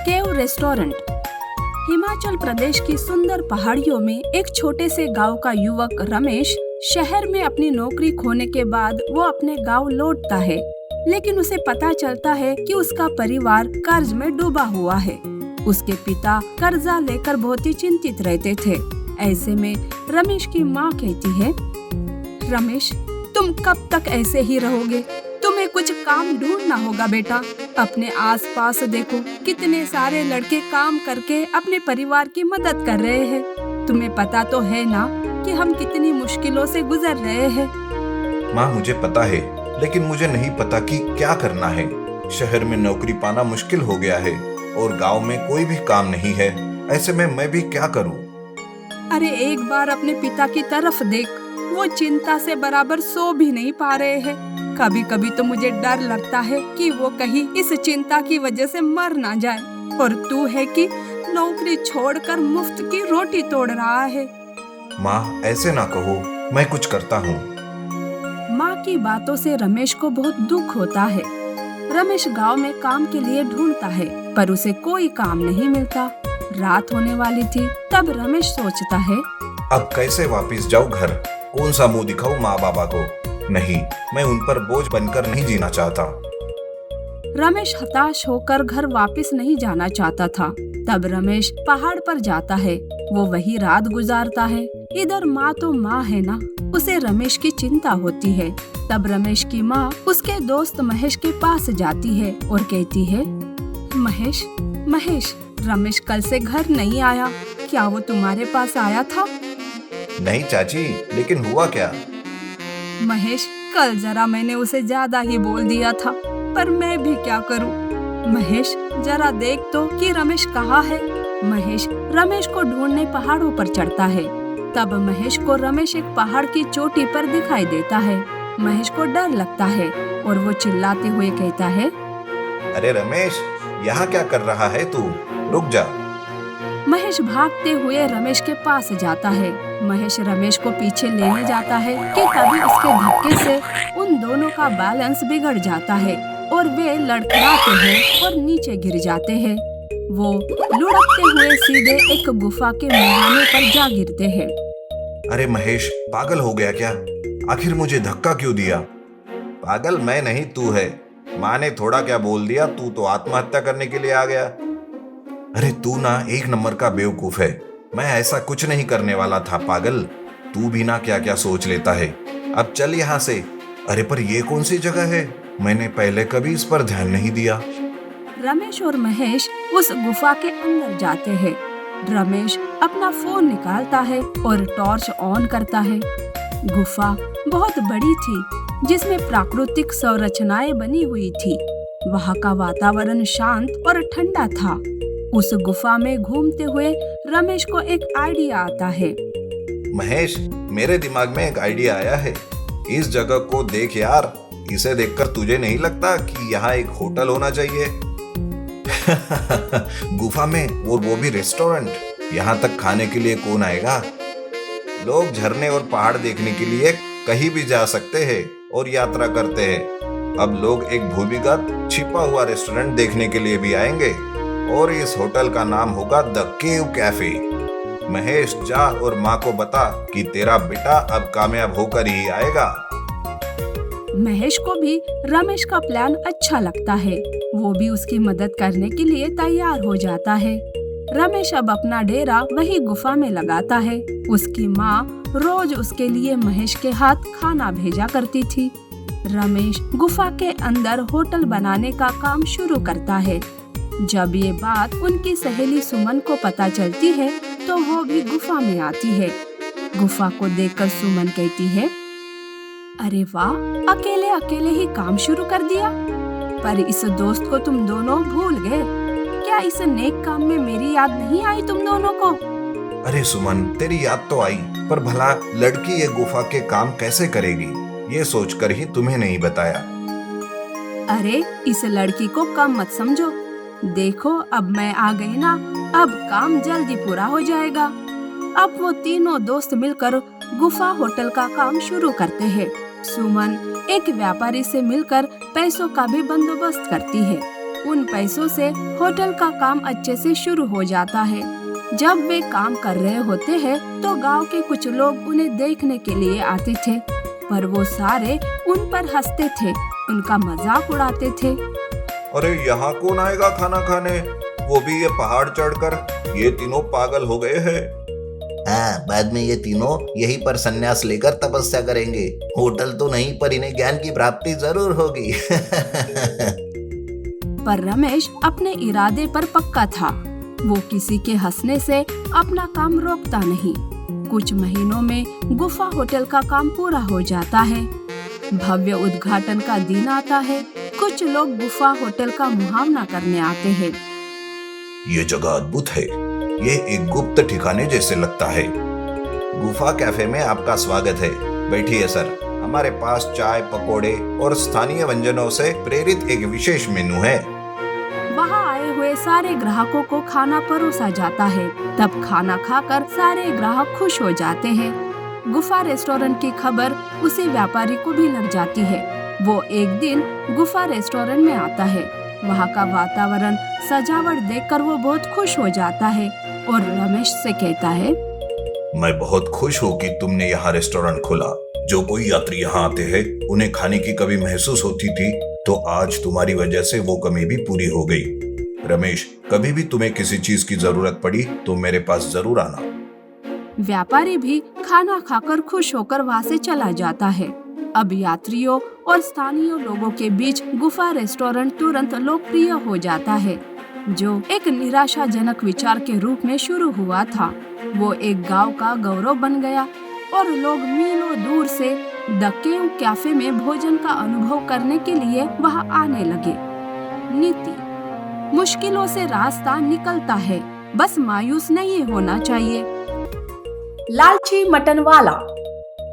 केव restaurant. Himachal Pradesh की सुंदर पहाड़ियों में एक छोटे से गांव का युवक रमेश शहर में अपनी नौकरी खोने के बाद वो अपने गांव लौटता है, लेकिन उसे पता चलता है कि उसका परिवार कर्ज में डूबा हुआ है। उसके पिता कर्जा लेकर बहुत ही चिंतित रहते थे। ऐसे में रमेश की माँ कहती है, रमेश, तुम कब तक ऐसे ही रहोगे? तुम्हें कुछ काम ढूंढना होगा बेटा। अपने आसपास देखो, कितने सारे लड़के काम करके अपने परिवार की मदद कर रहे हैं। तुम्हें पता तो है ना कि हम कितनी मुश्किलों से गुजर रहे हैं। माँ, मुझे पता है, लेकिन मुझे नहीं पता कि क्या करना है। शहर में नौकरी पाना मुश्किल हो गया है और गांव में कोई भी काम नहीं है। ऐसे में मैं भी क्या करूं? अरे एक बार अपने पिता की तरफ देख, वो चिंता से बराबर सो भी नहीं पा रहे हैं। कभी कभी तो मुझे डर लगता है कि वो कहीं इस चिंता की वजह से मर ना जाए, और तू है कि नौकरी छोड़कर मुफ्त की रोटी तोड़ रहा है। माँ, ऐसे ना कहो, मैं कुछ करता हूँ। माँ की बातों से रमेश को बहुत दुख होता है। रमेश गांव में काम के लिए ढूंढता है, पर उसे कोई काम नहीं मिलता। रात होने वाली थी, तब रमेश सोचता है, अब कैसे वापस जाऊँ घर? कौन सा मुंह दिखाऊं माँ बाबा को? नहीं, मैं उन पर बोझ बनकर नहीं जीना चाहता। रमेश हताश होकर घर वापस नहीं जाना चाहता था। तब रमेश पहाड़ पर जाता है। वो वही रात गुजारता है। इधर माँ तो माँ है ना, उसे रमेश की चिंता होती है। तब रमेश की माँ उसके दोस्त महेश के पास जाती है और कहती है, महेश, रमेश कल से घर नहीं आया। क्या वो तुम्हारे पास आया था? नहीं चाची, लेकिन हुआ क्या? महेश, कल जरा मैंने उसे ज्यादा ही बोल दिया था, पर मैं भी क्या करूं? महेश, जरा देख तो कि रमेश कहाँ है। महेश रमेश को ढूंढने पहाड़ों पर चढ़ता है। तब महेश को रमेश एक पहाड़ की चोटी पर दिखाई देता है। महेश को डर लगता है और वो चिल्लाते हुए कहता है, अरे रमेश, यहाँ क्या कर रहा है तू? रुक जा। महेश भागते हुए रमेश के पास जाता है। महेश रमेश को पीछे लेने जाता है कि तभी उसके धक्के से उन दोनों का बैलेंस बिगड़ जाता है और वे लड़खड़ाते हैं और नीचे गिर जाते हैं। वो लुढ़कते हुए सीधे एक गुफा के मुहाने पर जा गिरते हैं। अरे महेश, पागल हो गया क्या? आखिर मुझे धक्का क्यों दिया? पागल मैं नहीं, तू है। माँ ने थोड़ा क्या बोल दिया, तू तो आत्महत्या करने के लिए आ गया। अरे तू ना एक नंबर का बेवकूफ है। मैं ऐसा कुछ नहीं करने वाला था पागल। तू भी ना क्या क्या सोच लेता है। अब चल यहाँ से। अरे पर ये कौन सी जगह है? मैंने पहले कभी इस पर ध्यान नहीं दिया। रमेश और महेश उस गुफा के अंदर जाते हैं। रमेश अपना फोन निकालता है और टॉर्च ऑन करता है। गुफा बहुत बड़ी थी, जिसमें प्राकृतिक संरचनाएं बनी हुई थी। वहाँ का वातावरण शांत और ठंडा था। उस गुफा में घूमते हुए रमेश को एक आइडिया आता है। महेश, मेरे दिमाग में एक आइडिया आया है। इस जगह को देख यार, इसे देखकर तुझे नहीं लगता कि यहाँ एक होटल होना चाहिए? गुफा में और वो भी रेस्टोरेंट। यहाँ तक खाने के लिए कौन आएगा? लोग झरने और पहाड़ देखने के लिए कहीं भी जा सकते हैं और यात्रा करते हैं। अब लोग एक भूमिगत छिपा हुआ रेस्टोरेंट देखने के लिए भी आएंगे और इस होटल का नाम होगा द केव कैफे। महेश, जा और माँ को बता कि तेरा बेटा अब कामयाब होकर ही आएगा। महेश को भी रमेश का प्लान अच्छा लगता है। वो भी उसकी मदद करने के लिए तैयार हो जाता है। रमेश अब अपना डेरा वही गुफा में लगाता है। उसकी माँ रोज उसके लिए महेश के हाथ खाना भेजा करती थी। रमेश गुफा के अंदर होटल बनाने का काम शुरू करता है। जब ये बात उनकी सहेली सुमन को पता चलती है, तो वो भी गुफा में आती है। गुफा को देखकर सुमन कहती है, अरे वाह, अकेले अकेले ही काम शुरू कर दिया। पर इस दोस्त को तुम दोनों भूल गए। क्या इस नेक काम में मेरी याद नहीं आई तुम दोनों को? अरे सुमन, तेरी याद तो आई, पर भला लड़की ये गुफा के काम कैसे करेगी, ये सोचकर ही तुम्हें नहीं बताया। अरे इस लड़की को कम मत समझो। देखो, अब मैं आ गई ना, अब काम जल्दी पूरा हो जाएगा। अब वो तीनों दोस्त मिलकर गुफा होटल का काम शुरू करते हैं। सुमन एक व्यापारी से मिलकर पैसों का भी बंदोबस्त करती है। उन पैसों से होटल का काम अच्छे से शुरू हो जाता है। जब वे काम कर रहे होते हैं तो गांव के कुछ लोग उन्हें देखने के लिए आते थे, पर वो सारे उन पर हंसते थे, उनका मजाक उड़ाते थे। अरे यहाँ कौन आएगा खाना खाने, वो भी ये पहाड़ चढ़कर, ये तीनों पागल हो गए हैं। हाँ, बाद में ये तीनों यहीं पर संन्यास लेकर तपस्या करेंगे। होटल तो नहीं, पर इन्हें ज्ञान की प्राप्ति जरूर होगी। पर रमेश अपने इरादे पर पक्का था। वो किसी के हंसने से अपना काम रोकता नहीं। कुछ महीनों में गुफा होटल का काम पूरा हो जाता है। भव्य उद्घाटन का दिन आता है। कुछ लोग गुफा होटल का मुहावना करने आते हैं। ये जगह अद्भुत है, ये एक गुप्त ठिकाने जैसे लगता है। गुफा कैफे में आपका स्वागत है, बैठिए सर। हमारे पास चाय, पकोड़े और स्थानीय व्यंजनों से प्रेरित एक विशेष मेनू है। वहाँ आए हुए सारे ग्राहकों को खाना परोसा जाता है। तब खाना खाकर सारे ग्राहक खुश हो जाते हैं। गुफा रेस्टोरेंट की खबर उसी व्यापारी को भी लग जाती है। वो एक दिन गुफा रेस्टोरेंट में आता है। वहाँ का वातावरण, सजावट देखकर वो बहुत खुश हो जाता है और रमेश से कहता है, मैं बहुत खुश हूँ कि तुमने यहाँ रेस्टोरेंट खोला। जो कोई यात्री यहाँ आते हैं उन्हें खाने की कमी महसूस होती थी, तो आज तुम्हारी वजह से वो कमी भी पूरी हो गई। रमेश, कभी भी तुम्हें किसी चीज की जरूरत पड़ी तो मेरे पास जरूर आना। व्यापारी भी खाना खाकर खुश होकर वहाँ से चला जाता है। अब यात्रियों और स्थानीय लोगों के बीच गुफा रेस्टोरेंट तुरंत लोकप्रिय हो जाता है। जो एक निराशाजनक विचार के रूप में शुरू हुआ था, वो एक गांव का गौरव बन गया और लोग मीलों दूर से द केव कैफे में भोजन का अनुभव करने के लिए वहां आने लगे। नीति: मुश्किलों से रास्ता निकलता है, बस मायूस नहीं होना चाहिए। लालची मटन वाला।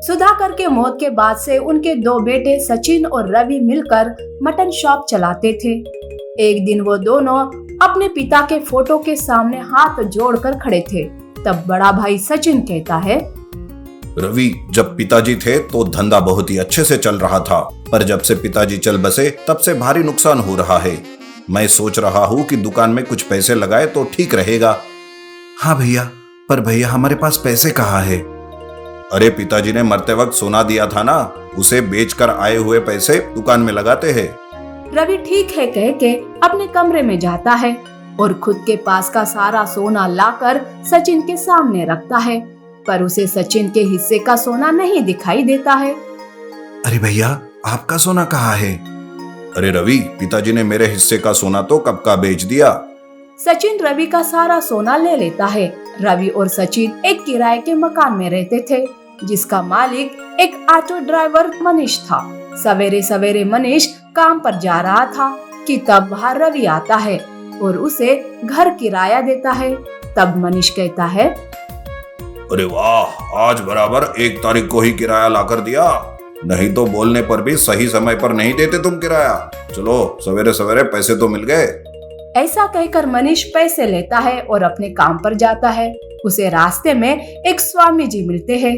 सुधाकर के मौत के बाद से उनके दो बेटे सचिन और रवि मिलकर मटन शॉप चलाते थे। एक दिन वो दोनों अपने पिता के फोटो के सामने हाथ जोड़कर खड़े थे। तब बड़ा भाई सचिन कहता है, रवि, जब पिताजी थे तो धंधा बहुत ही अच्छे से चल रहा था, पर जब से पिताजी चल बसे तब से भारी नुकसान हो रहा है। मैं सोच रहा हूँ कि दुकान में कुछ पैसे लगाए तो ठीक रहेगा। हाँ भैया, पर भैया हमारे पास पैसे कहाँ है? अरे पिताजी ने मरते वक्त सोना दिया था ना, उसे बेचकर आए हुए पैसे दुकान में लगाते हैं। रवि ठीक है कह के अपने कमरे में जाता है और खुद के पास का सारा सोना लाकर सचिन के सामने रखता है, पर उसे सचिन के हिस्से का सोना नहीं दिखाई देता है। अरे भैया, आपका सोना कहाँ है? अरे रवि, पिताजी ने मेरे हिस्से का सोना तो कब का बेच दिया। सचिन रवि का सारा सोना ले लेता है। रवि और सचिन एक किराए के मकान में रहते थे, जिसका मालिक एक ऑटो ड्राइवर मनीष था। सवेरे सवेरे मनीष काम पर जा रहा था कि तब वहाँ रवि आता है और उसे घर किराया देता है। तब मनीष कहता है, अरे वाह, आज बराबर 1 तारीख को ही किराया लाकर दिया, नहीं तो बोलने पर भी सही समय पर नहीं देते तुम किराया। चलो, सवेरे सवेरे पैसे तो मिल गए। ऐसा कहकर मनीष पैसे लेता है और अपने काम पर जाता है। उसे रास्ते में एक स्वामी जी मिलते हैं।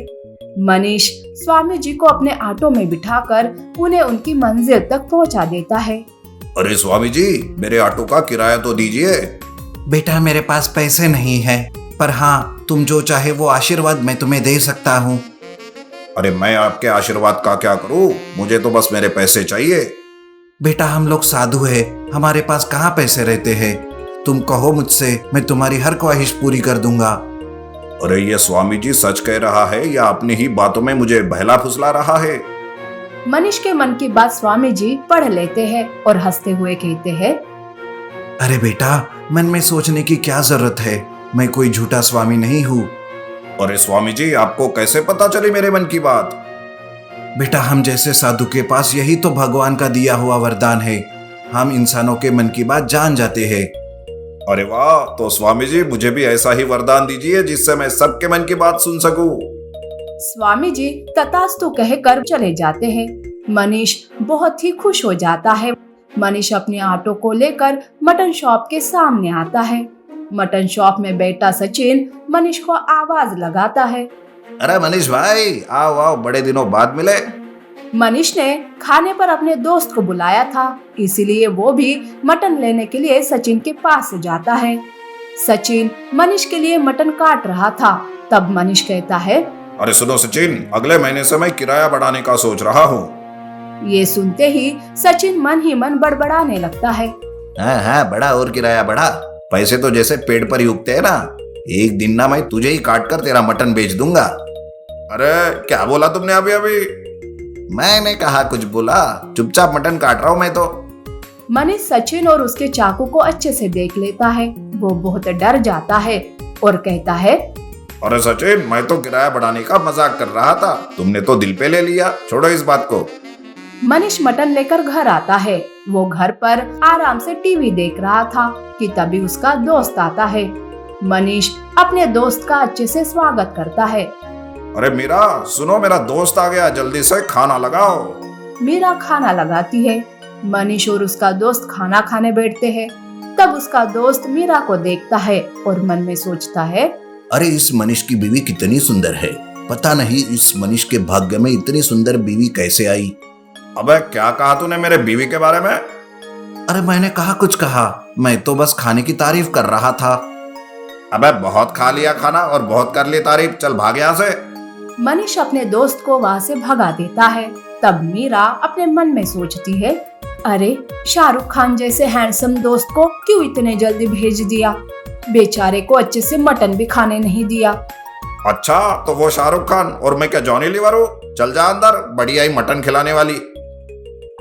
मनीष स्वामी जी को अपने ऑटो में बिठाकर उन्हें उनकी मंजिल तक पहुंचा देता है। अरे स्वामी जी, मेरे ऑटो का किराया तो दीजिए। बेटा, मेरे पास पैसे नहीं है, पर हाँ, तुम जो चाहे वो आशीर्वाद मैं तुम्हें दे सकता हूँ। अरे मैं आपके आशीर्वाद का क्या करूँ, मुझे तो बस मेरे पैसे चाहिए। बेटा, हम लोग साधु है, हमारे पास कहाँ पैसे रहते हैं। तुम कहो मुझसे, मैं तुम्हारी हर ख्वाहिश पूरी कर दूंगा। अरे ये स्वामी जी सच कह रहा है या अपनी ही बातों में मुझे बहला फुसला रहा है? मनीष के मन की बात स्वामी जी पढ़ लेते हैं और हंसते हुए कहते हैं, अरे बेटा, मन में सोचने की क्या जरूरत है, मैं कोई झूठा स्वामी नहीं हूँ। अरे स्वामी जी, आपको कैसे पता चली मेरे मन की बात? बेटा, हम जैसे साधु के पास यही तो भगवान का दिया हुआ वरदान है, हम इंसानों के मन की बात जान जाते हैं। अरे वाह, तो स्वामी जी मुझे भी ऐसा ही वरदान दीजिए जिससे मैं सबके मन की बात सुन सकूं। स्वामी जी तथास्तु कहकर चले जाते हैं। मनीष बहुत ही खुश हो जाता है। मनीष अपने ऑटो को लेकर मटन शॉप के सामने आता है। मटन शॉप में बैठा सचिन मनीष को आवाज लगाता है, अरे मनीष भाई, आओ आओ, बड़े दिनों बाद मिले। मनीष ने खाने पर अपने दोस्त को बुलाया था, इसीलिए वो भी मटन लेने के लिए सचिन के पास जाता है। सचिन मनीष के लिए मटन काट रहा था, तब मनीष कहता है, अरे सुनो सचिन, अगले महीने से मैं किराया बढ़ाने का सोच रहा हूँ। ये सुनते ही सचिन मन ही मन बड़बड़ाने लगता है। हाँ हाँ, बढ़ा और किराया बढ़ा। पैसे तो जैसे पेड़ पर ही उगते हैं ना, एक दिन ना मैं तुझे ही काट कर तेरा मटन बेच दूंगा। अरे क्या बोला तुमने अभी अभी? मैंने कहा कुछ बोला? चुपचाप मटन काट रहा हूँ मैं तो। मनीष सचिन और उसके चाकू को अच्छे से देख लेता है। वो बहुत डर जाता है और कहता है, अरे सचिन, मैं तो किराया बढ़ाने का मजाक कर रहा था, तुमने तो दिल पे ले लिया। छोड़ो इस बात को। मनीष मटन लेकर घर आता है। वो घर पर आराम से टीवी देख रहा था कि तभी उसका दोस्त आता है। मनीष अपने दोस्त का अच्छे से स्वागत करता है। अरे मीरा, सुनो, मेरा दोस्त आ गया, जल्दी से खाना लगाओ। मीरा खाना लगाती है। मनीष और उसका दोस्त खाना खाने बैठते हैं। तब उसका दोस्त मीरा को देखता है और मन में सोचता है, अरे इस मनीष की बीवी कितनी सुंदर है। पता नहीं इस मनीष के भाग्य में इतनी सुंदर बीवी कैसे आई। अबे क्या कहा तूने मेरे बीवी के बारे में? अरे मैंने कहा कुछ कहा, मैं तो बस खाने की तारीफ कर रहा था। अबे बहुत खा लिया खाना और बहुत कर ली तारीफ, चल भाग यहाँ से। मनीष अपने दोस्त को वहाँ से भगा देता है। तब मीरा अपने मन में सोचती है, अरे शाहरुख खान जैसे हैंडसम दोस्त को क्यों इतने जल्दी भेज दिया। बेचारे को अच्छे से मटन भी खाने नहीं दिया। अच्छा, तो वो शाहरुख खान और मैं क्या जॉनी लीवर हूँ? चल जा अंदर, बढ़िया ही मटन खिलाने वाली।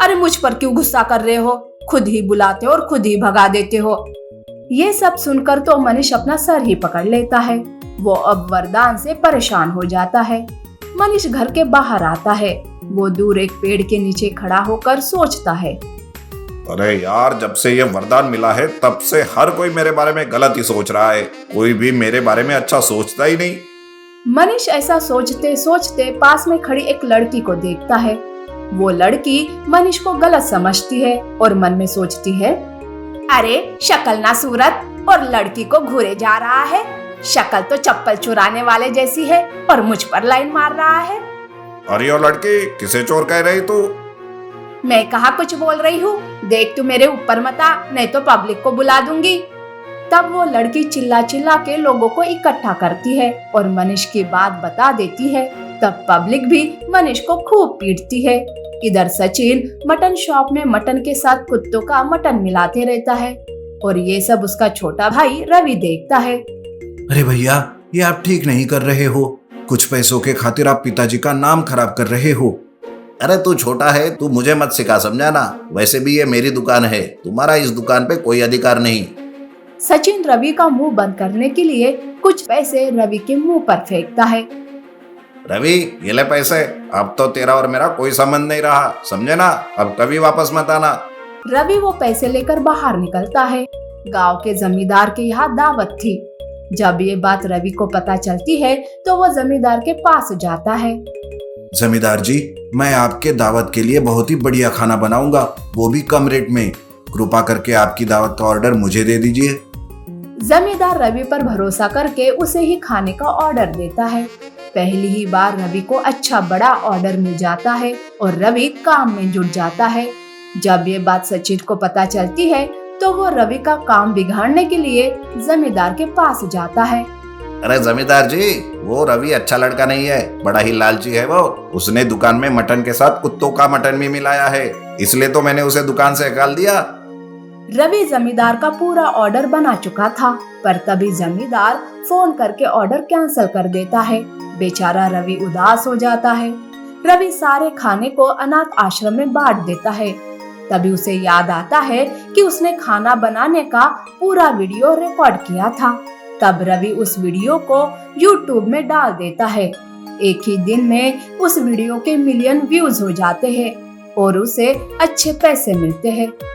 अरे मुझ पर क्यों गुस्सा कर रहे हो? खुद ही बुलाते हो और खुद ही भगा देते हो। ये सब सुनकर तो मनीष अपना सर ही पकड़ लेता है। वो अब वरदान से परेशान हो जाता है। मनीष घर के बाहर आता है। वो दूर एक पेड़ के नीचे खड़ा होकर सोचता है, अरे यार, जब से ये वरदान मिला है तब से हर कोई मेरे बारे में गलत ही सोच रहा है, कोई भी मेरे बारे में अच्छा सोचता ही नहीं। मनीष ऐसा सोचते सोचते पास में खड़ी एक लड़की को देखता है। वो लड़की मनीष को गलत समझती है और मन में सोचती है, अरे शक्ल ना सूरत, और लड़की को घूरे जा रहा है। शक्ल तो चप्पल चुराने वाले जैसी है और मुझ पर लाइन मार रहा है। अरे ओ लड़की, किसे चोर कह रही तू? मैं कहाँ कुछ बोल रही हूँ, देख तू मेरे ऊपर मत आ, नहीं तो पब्लिक को बुला दूंगी। तब वो लड़की चिल्ला चिल्ला के लोगों को इकट्ठा करती है और मनीष की बात बता देती है। तब पब्लिक भी मनीष को खूब पीटती है। इधर सचिन मटन शॉप में मटन के साथ कुत्तों का मटन मिलाते रहता है और ये सब उसका छोटा भाई रवि देखता है। अरे भैया, ये आप ठीक नहीं कर रहे हो। कुछ पैसों के खातिर आप पिताजी का नाम खराब कर रहे हो। अरे तू छोटा है, तू मुझे मत सिखा, समझा ना। वैसे भी ये मेरी दुकान है, तुम्हारा इस दुकान पे कोई अधिकार नहीं। सचिन रवि का मुंह बंद करने के लिए कुछ पैसे रवि के मुंह पर फेंकता है। रवि, ये ले पैसे, अब तो तेरा और मेरा कोई संबंध नहीं रहा, समझे ना। अब कभी वापस मत आना। रवि वो पैसे लेकर बाहर निकलता है। गांव के जमींदार के यहाँ दावत थी। जब ये बात रवि को पता चलती है तो वो जमींदार के पास जाता है। जमींदार जी, मैं आपके दावत के लिए बहुत ही बढ़िया खाना बनाऊंगा, वो भी कम रेट में। कृपा करके आपकी दावत का ऑर्डर मुझे दे दीजिए। जमींदार रवि पर भरोसा करके उसे ही खाने का ऑर्डर देता है। पहली ही बार रवि को अच्छा बड़ा ऑर्डर मिल जाता है और रवि काम में जुट जाता है। जब ये बात सचिन को पता चलती है तो वो रवि का काम बिगाड़ने के लिए जमींदार के पास जाता है। अरे जमींदार जी, वो रवि अच्छा लड़का नहीं है, बड़ा ही लालची है वो। उसने दुकान में मटन के साथ कुत्तों का मटन भी मिलाया है, इसलिए तो मैंने उसे दुकान से निकाल दिया। रवि जमींदार का पूरा ऑर्डर बना चुका था, पर तभी जमींदार फोन करके ऑर्डर कैंसिल कर देता है। बेचारा रवि उदास हो जाता है। रवि सारे खाने को अनाथ आश्रम में बांट देता है। तभी उसे याद आता है कि उसने खाना बनाने का पूरा वीडियो रिकॉर्ड किया था। तब रवि उस वीडियो को YouTube में डाल देता है। एक ही दिन में उस वीडियो के मिलियन व्यूज हो जाते हैं और उसे अच्छे पैसे मिलते हैं।